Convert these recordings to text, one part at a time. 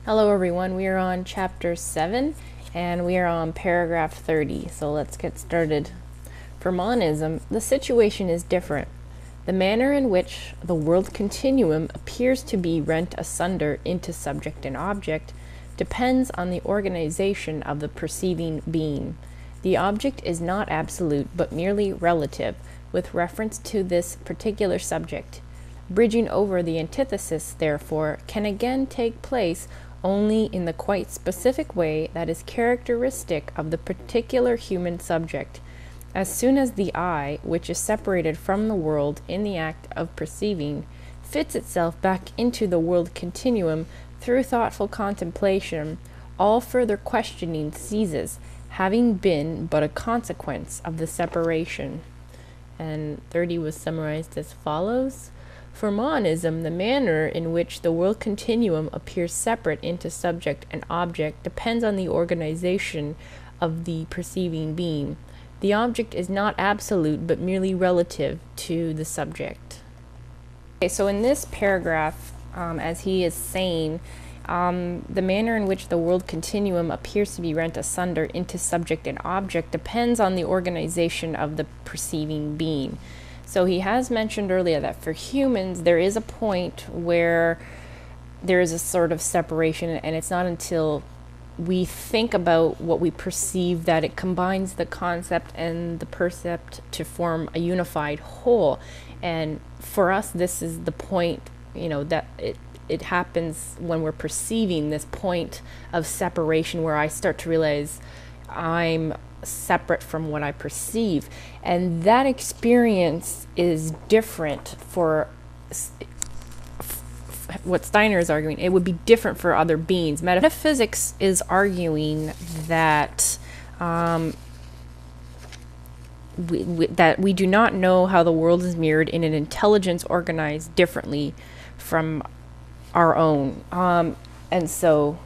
Hello everyone, we are on chapter 7 and we are on paragraph 30, so let's get started. For monism, the situation is different. The manner in which the world continuum appears to be rent asunder into subject and object depends on the organization of the perceiving being. The object is not absolute but merely relative with reference to this particular subject. Bridging over the antithesis, therefore, can again take place only in the quite specific way that is characteristic of the particular human subject. As soon as the I, which is separated from the world in the act of perceiving, fits itself back into the world continuum through thoughtful contemplation, all further questioning ceases, having been but a consequence of the separation. And 30 was summarized as follows. For monism, the manner in which the world continuum appears separate into subject and object depends on the organization of the perceiving being. The object is not absolute but merely relative to the subject. Okay, so in this paragraph, as he is saying, the manner in which the world continuum appears to be rent asunder into subject and object depends on the organization of the perceiving being. So he has mentioned earlier that for humans, there is a point where there is a sort of separation, and it's not until we think about what we perceive that it combines the concept and the percept to form a unified whole. And for us, this is the point, that it happens when we're perceiving this point of separation where I start to realize I'm separate from what I perceive, and that experience is different for what Steiner is arguing. It would be different for other beings. Metaphysics is arguing that we do not know how the world is mirrored in an intelligence organized differently from our own, and so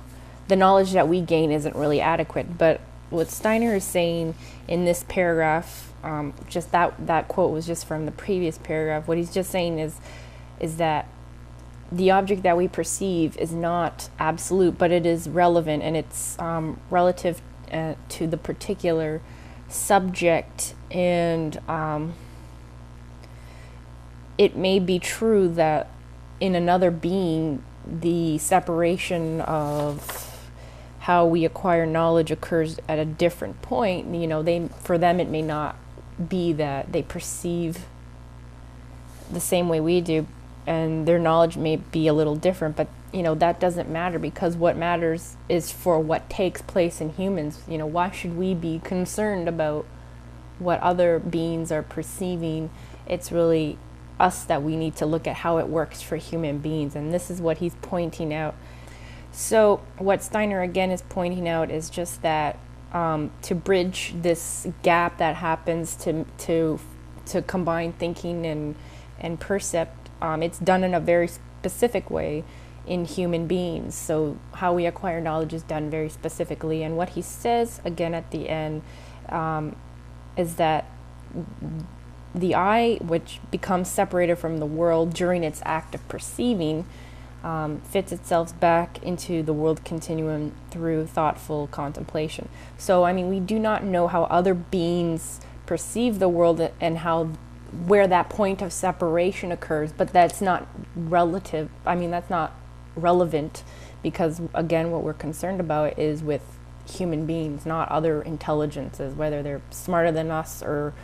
the knowledge that we gain isn't really adequate. But what Steiner is saying in this paragraph, just that quote was just from the previous paragraph. What he's just saying is that the object that we perceive is not absolute, but it is relevant, and it's relative to the particular subject. And it may be true that in another being, the separation of how we acquire knowledge occurs at a different point. For them it may not be that they perceive the same way we do, and their knowledge may be a little different, but that doesn't matter, because what matters is for what takes place in humans. Why should we be concerned about what other beings are perceiving? It's really us that we need to look at how it works for human beings, and this is what he's pointing out. So what Steiner again is pointing out is just that to bridge this gap that happens to combine thinking and percept, it's done in a very specific way in human beings. So how we acquire knowledge is done very specifically. And what he says again at the end is that the I, which becomes separated from the world during its act of perceiving, fits itself back into the world continuum through thoughtful contemplation. So, we do not know how other beings perceive the world and where that point of separation occurs, but that's not relative. That's not relevant, because again, what we're concerned about is with human beings, not other intelligences, whether they're smarter than us or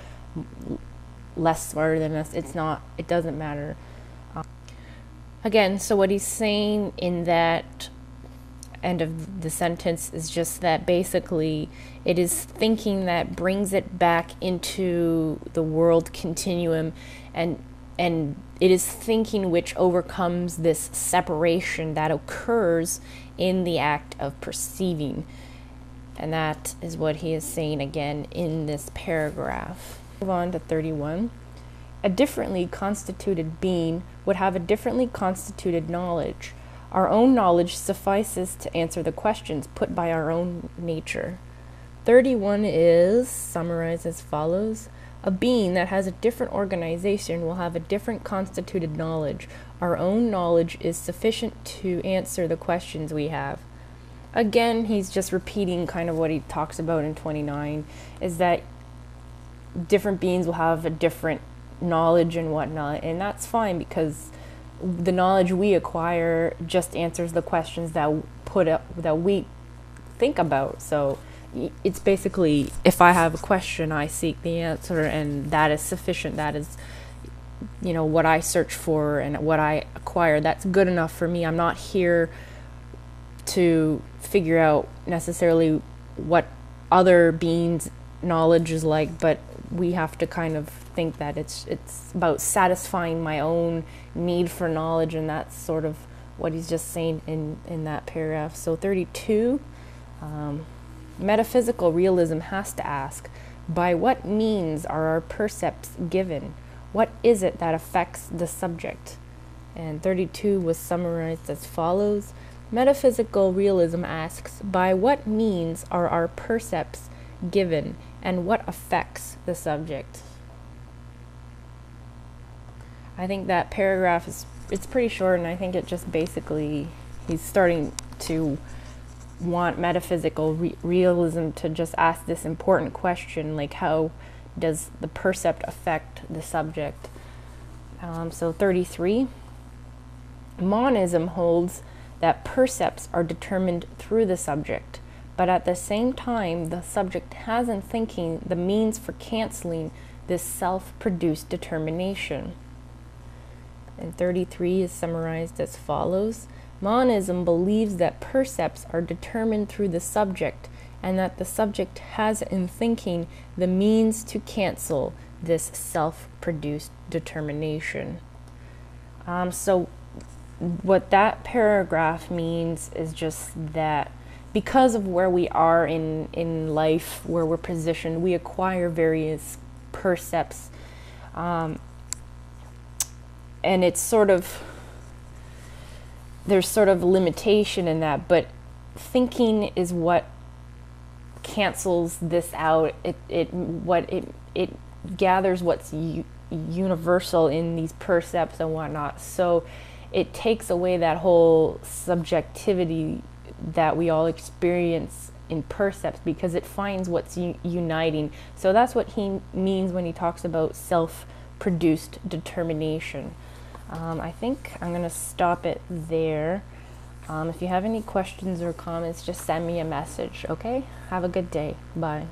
less smarter than us. It doesn't matter. Again, so what he's saying in that end of the sentence is just that basically it is thinking that brings it back into the world continuum, and it is thinking which overcomes this separation that occurs in the act of perceiving. And that is what he is saying again in this paragraph. Move on to 31. A differently constituted being would have a differently constituted knowledge. Our own knowledge suffices to answer the questions put by our own nature. 31 is summarized as follows. A being that has a different organization will have a different constituted knowledge. Our own knowledge is sufficient to answer the questions we have. Again, he's just repeating kind of what he talks about in 29, is that different beings will have a different knowledge and whatnot, and that's fine because the knowledge we acquire just answers the questions that we think about. So it's basically, if I have a question, I seek the answer, and that is sufficient. That is, what I search for and what I acquire. That's good enough for me. I'm not here to figure out necessarily what other beings' knowledge is like, but we have to kind of think that it's about satisfying my own need for knowledge, and that's sort of what he's just saying in that paragraph. So 32, metaphysical realism has to ask, by what means are our percepts given? What is it that affects the subject? And 32 was summarized as follows. Metaphysical realism asks, by what means are our percepts given, and what affects the subject? I think that paragraph it's pretty short, and I think it just basically, he's starting to want metaphysical realism to just ask this important question, like how does the percept affect the subject? So 33, monism holds that percepts are determined through the subject, but at the same time the subject has in thinking the means for canceling this self-produced determination. And 33 is summarized as follows. Monism believes that percepts are determined through the subject, and that the subject has in thinking the means to cancel this self-produced determination. So what that paragraph means is just that because of where we are in life, where we're positioned, we acquire various percepts, and it's sort of, there's sort of a limitation in that, but thinking is what cancels this out. It gathers what's universal in these percepts and whatnot. So it takes away that whole subjectivity that we all experience in percepts, because it finds what's uniting. So that's what he means when he talks about self-produced determination. I think I'm going to stop it there. If you have any questions or comments, just send me a message, okay? Have a good day. Bye.